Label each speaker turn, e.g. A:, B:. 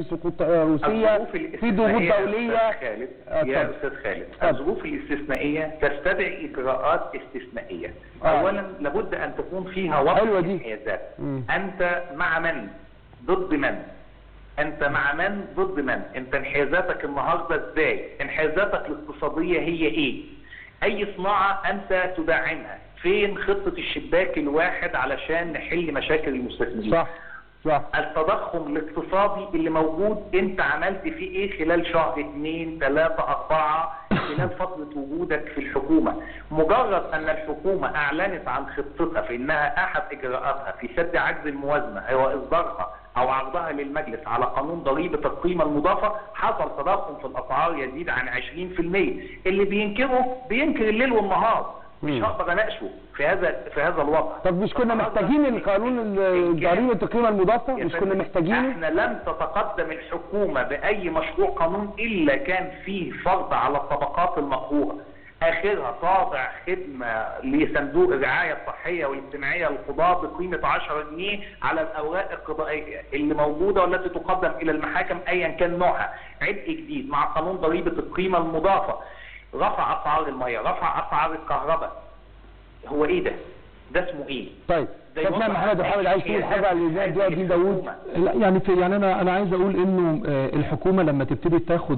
A: سقوط روسية، في ضغوط دولية.
B: يا أستاذ خالد، الظروف الاستثنائية تستدعي إجراءات استثنائية. أولا لابد أن تكون فيها وضع انحيازات. أنت مع من؟ ضد من؟ أنت مع من؟ ضد من؟ أنت انحيازاتك النهاردة إزاي؟ انحيازاتك الاقتصادية هي إيه؟ أي صناعة أنت تدعمها؟ فين خطة الشباك الواحد علشان نحل مشاكل المستثمرين؟
A: صح.
B: التضخم الاقتصادي اللي موجود انت عملت فيه ايه خلال شهر 2 3 4 خلال فترة وجودك في الحكومة؟ مجرد ان الحكومة اعلنت عن خطتها في انها احد اجراءاتها في سد عجز الموازنة هو اصدارها او عرضها للمجلس على قانون ضريبة القيمة المضافة، حصل تضخم في الاسعار يزيد عن 20%. اللي بينكره بينكر الليل والنهار، مش هقدر اناقشه في هذا الوضع.
A: طب مش كنا محتاجين القانون ضريبة القيمة المضافة؟ مش كنا محتاجينه؟
B: احنا لم تتقدم الحكومة باي مشروع قانون الا كان فيه فرض على الطبقات المقهورة. اخرها طابع خدمة لصندوق الرعاية الصحية والاجتماعية للقضاة بقيمة 10 جنيه على الاوراق القضائية اللي موجودة والتي تقدم الى المحاكم ايا كان نوعها. عبء جديد مع قانون ضريبة القيمة المضافة، رفع اسعار المية، رفع اسعار الكهرباء. هو ايه ده؟ ده اسمه ايه؟
A: طيب كابتن محمد عايز تقول حاجه على اللي زي دين داوود؟
C: يعني انا عايز اقول انه الحكومه لما تبتدي تاخد